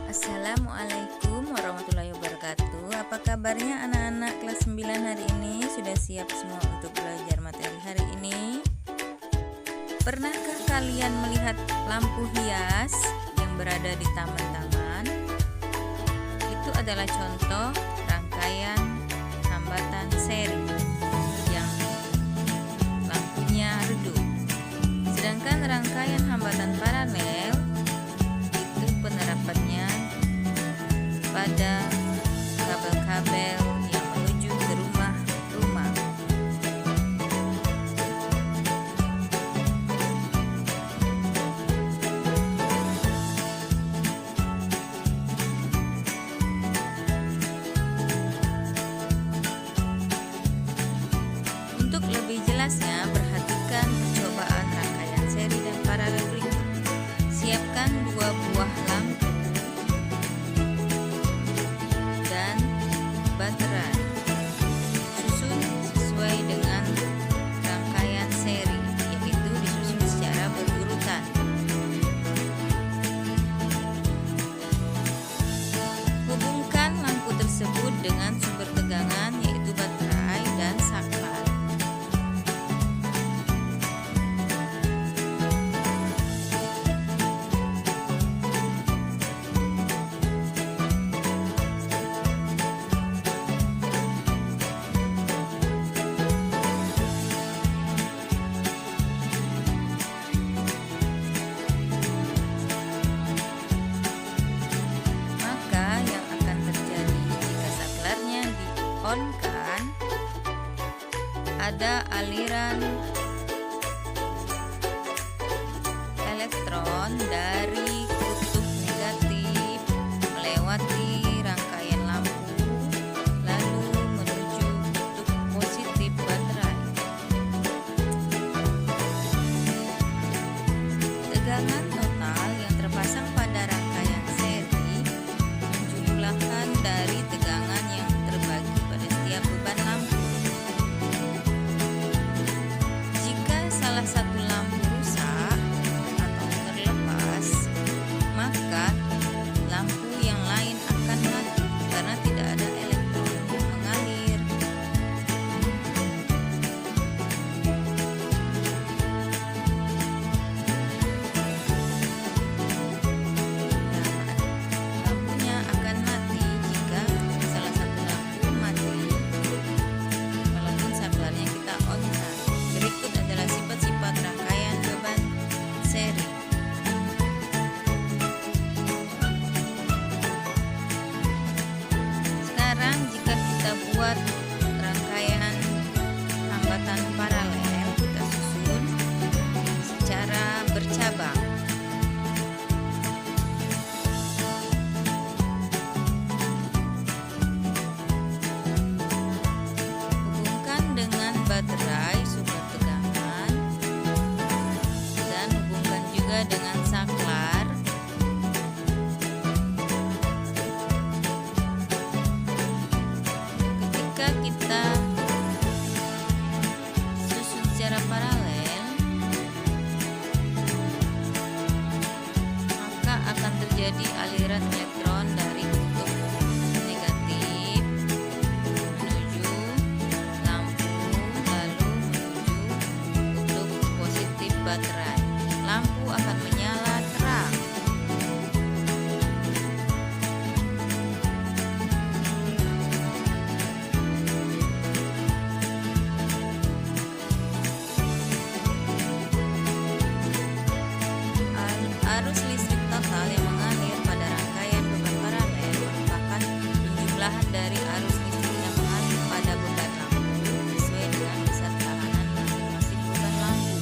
Assalamualaikum warahmatullahi wabarakatuh. Apa kabarnya anak-anak kelas 9 hari ini? Sudah siap semua untuk belajar materi hari ini? Pernahkah kalian melihat lampu hias yang berada di taman-taman? Itu adalah contoh rangkaian hambatan seri yang lampunya redup. Sedangkan rangkaian hambatan paralel itu penerapannya pada kabel-kabel yang menuju ke rumah-rumah. Untuk lebih jelasnya, perhatikan percobaan rangkaian seri dan paralel berikut. Siapkan 2 buah lampu dan baterai. Susun sesuai dengan rangkaian seri, yaitu disusun secara berurutan. Hubungkan lampu tersebut dengan sumber tegangan, yaitu baterai dan saklar. On-kan, ada aliran elektron dari kutub negatif melewati rangkaian lampu lalu menuju kutub positif baterai. Tegangan total yang terpasang pada rangkaian seri menjumlahkan dari tegangan yang terbagi pada setiap beban lampu. Jika salah satu lampu rusak atau terlepas, maka lampu yang lain akan mati karena tidak ada elektron yang mengalir. Lampunya akan mati jika salah satu lampu mati, walaupun saklarnya kita on-kan. Berikut adalah sifat-sifat rangkaian beban seri. Sekarang jika kita buat rangkaian hambatan paralel, kita susun secara bercabang. Hubungkan dengan baterai sumber tegangan dan hubungkan juga dengan saklar. Ketika kita susun secara paralel, maka akan terjadi aliran elektron dari kutub negatif menuju lampu lalu menuju kutub positif baterai. Lampu akan menyala terang. Arus listrik total yang mengalir pada rangkaian beban paralel merupakan penjumlahan dari arus listrik yang mengalir pada beban lampu sesuai dengan besar tahanan masing-masing beban lampu.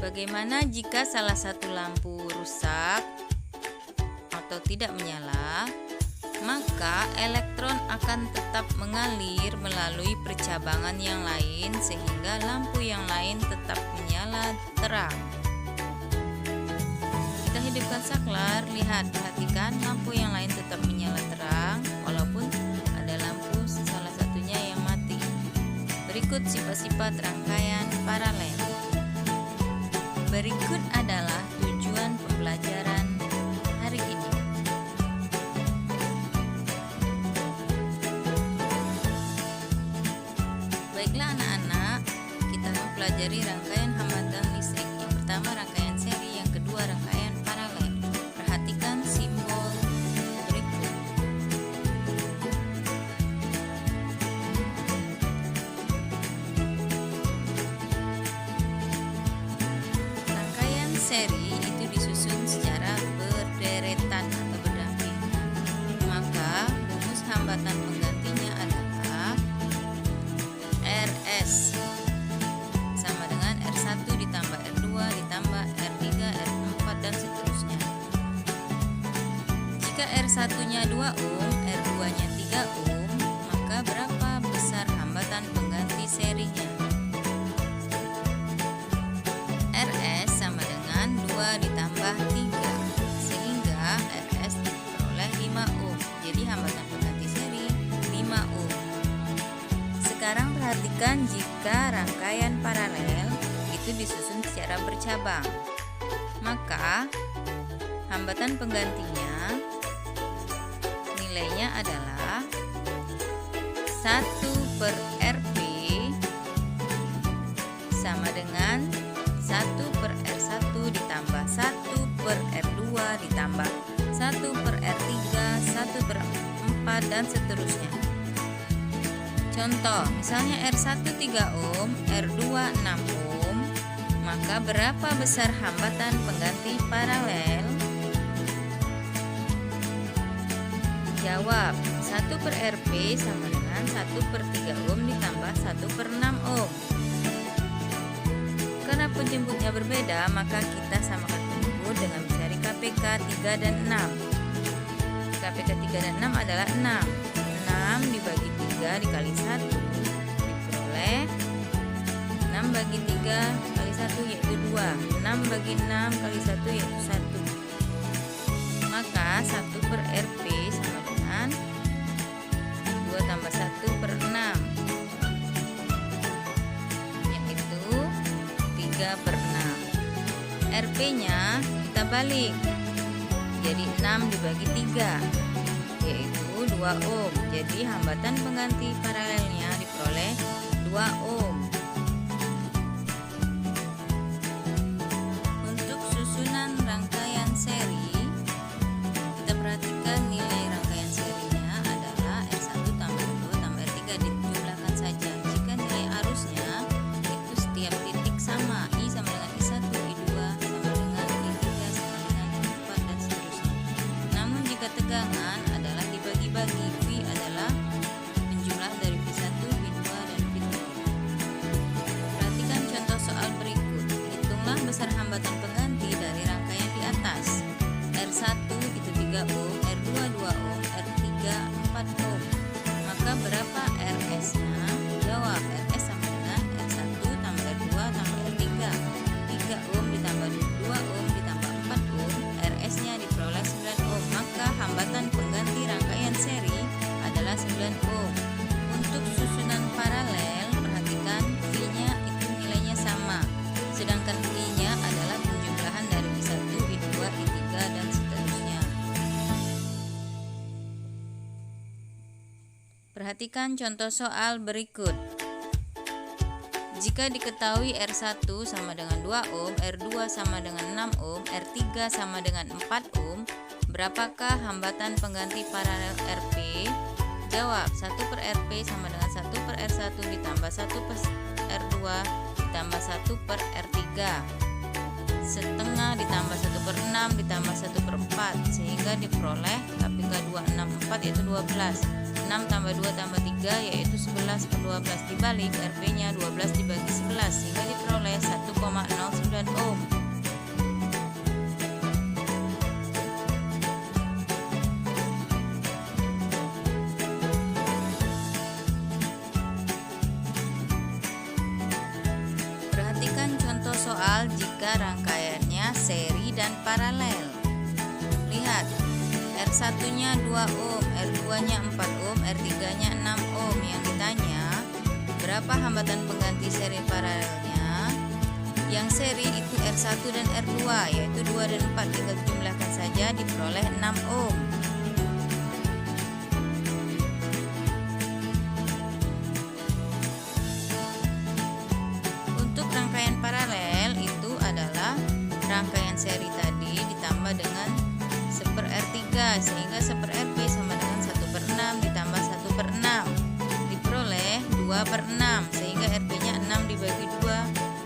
Bagaimana jika salah satu lampu rusak atau tidak menyala? Maka elektron akan tetap mengalir melalui percabangan yang lain sehingga lampu yang lain tetap menyala terang. Kita hidupkan saklar, lihat, perhatikan lampu yang lain tetap menyala terang walaupun ada lampu salah satunya yang mati. Berikut Berikut sifat-sifat rangkaian paralel. Berikut adalah tujuan pembelajaran hari ini. Baiklah anak-anak, kita mempelajari rangkaian hambatan listrik. Yang pertama rangkaian seri, yang kedua rangkaian paralel. Perhatikan simbol berikut. Rangkaian seri itu disusun secara berderetan atau berdampingan. Maka rumus hambatan penggantinya adalah RS sama dengan R1 ditambah R2 ditambah R3, R4 dan seterusnya. Jika R1-nya 2 ohm, R2-nya 3 ohm, maka berapa besar hambatan pengganti serinya? RS sama dengan 2 ditambah 3, sehingga RS diperoleh 5 ohm. Jadi hambatan pengganti seri 5 ohm. Sekarang perhatikan jika rangkaian paralel itu disusun secara bercabang, maka hambatan penggantinya nilainya adalah 1/Rp sama dengan 1/R1 ditambah 1/R2 ditambah 1/R3, 1/4 dan seterusnya. Contoh, misalnya R1 3 ohm, R2 6 ohm, maka berapa besar hambatan pengganti paralel? Jawab, 1/Rp sama dengan 1/3 ohm ditambah 1/6 ohm. Karena penjemputnya berbeda, maka kita samakan penjemput dengan mencari KPK 3 dan 6. KPK 3 dan 6 adalah 6. 6 dibagi 3 dikali 1 diperoleh 6 bagi 3 kali 1 yaitu 2. 6 bagi 6 kali 1 yaitu 1. Maka 1/Rp sama dengan 2 tambah 1/6, yaitu 3/6. Rp-nya kita balik, jadi 6 dibagi 3, yaitu 2 ohm. Jadi hambatan pengganti paralelnya diperoleh 2 ohm. Untuk susunan rangkaian seri, kita perhatikan nilai rangkaian serinya adalah R1 tambah R2 tambah R3, dijumlahkan saja. Jika nilai arusnya itu setiap titik sama, I sama dengan I1, I2 sama dengan I3 sama dengan I4 dan seterusnya. Namun jika tegangan adalah dibagi-bagi, V adalah penjumlah dari V1, V2 dan V3. Perhatikan contoh soal berikut. Hitunglah besar hambatan pengganti dari rangkaian di atas. R1 itu 3 ohm, R2 2 ohm, R3 4 ohm. Maka berapa RS-nya? Jawab, RS sama dengan R1 tambah R2 tambah R3. 3 ohm ditambah 2 ohm ditambah 4 ohm, RS-nya diperoleh 9 ohm. Maka hambatan pengganti rangkaian seri adalah 9 ohm. Untuk susunan paralel, perhatikan V-nya itu nilainya sama, sedangkan I-nya adalah penjumlahan dari I1, I2, I3 dan seterusnya. Perhatikan contoh soal berikut. Jika diketahui R1 sama dengan 2 ohm, R2 sama dengan 6 ohm, R3 sama dengan 4 ohm, berapakah hambatan pengganti paralel Rp? Jawab, 1/Rp sama dengan 1/R1 ditambah 1/R2 ditambah 1/R3. Setengah ditambah 1/6 ditambah 1/4, sehingga diperoleh KPK 264 yaitu 12. 6 tambah 2 tambah 3 yaitu 11/12. Dibalik, Rp-nya 12 dibagi 11, sehingga diperoleh 1,09 ohm. Perhatikan contoh soal jika rangkaiannya seri dan paralel. Lihat, R1-nya 2 ohm, R2-nya 4 ohm, R3-nya 6 ohm. Yang ditanya, beberapa hambatan pengganti seri paralelnya. Yang seri itu R1 dan R2, yaitu 2 dan 4, tinggal dijumlahkan saja diperoleh 6 ohm. Untuk rangkaian paralel itu adalah rangkaian seri tadi ditambah dengan 1/R3, sehingga 1/RP sama dengan 1/6 ditambah 1/6 diperoleh 2/6, sehingga RP-nya 6 dibagi 2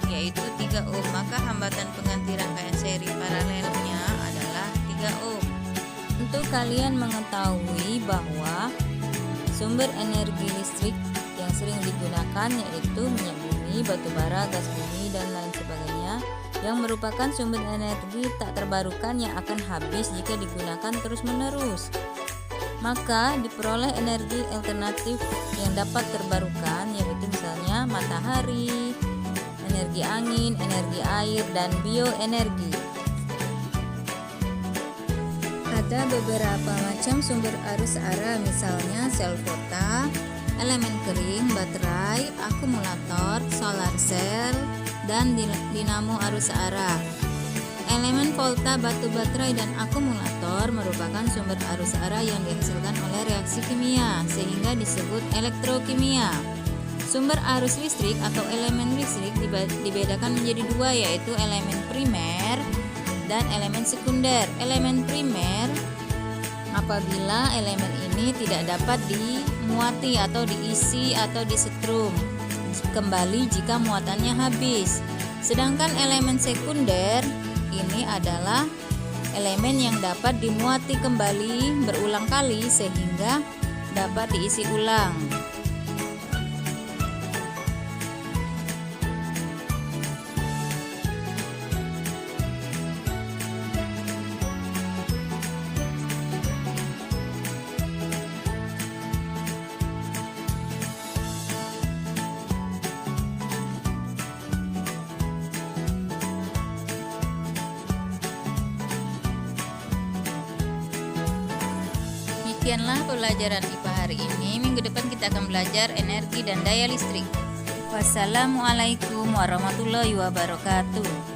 yaitu 3 ohm. Maka hambatan pengganti rangkaian seri paralelnya adalah 3 ohm. Untuk kalian mengetahui bahwa sumber energi listrik yang sering digunakan yaitu minyak bumi, batu bara, gas bumi, dan lain sebagainya, yang merupakan sumber energi tak terbarukan yang akan habis jika digunakan terus-menerus. Maka diperoleh energi alternatif yang dapat terbarukan, yaitu misalnya matahari, energi angin, energi air, dan bioenergi. Ada beberapa macam sumber arus arah, misalnya sel volta, elemen kering, baterai, akumulator, solar cell, dan dinamo arus arah. Elemen volta, batu baterai, dan akumulator merupakan sumber arus arah yang dihasilkan oleh reaksi kimia, sehingga disebut elektrokimia. Sumber arus listrik atau elemen listrik dibedakan menjadi dua, yaitu elemen primer dan elemen sekunder. Elemen primer apabila elemen ini tidak dapat dimuati atau diisi atau disetrum kembali jika muatannya habis. Sedangkan elemen sekunder ini adalah elemen yang dapat dimuati kembali berulang kali sehingga dapat diisi ulang. Demikianlah pelajaran IPA hari ini. Minggu depan kita akan belajar energi dan daya listrik. Wassalamualaikum warahmatullahi wabarakatuh.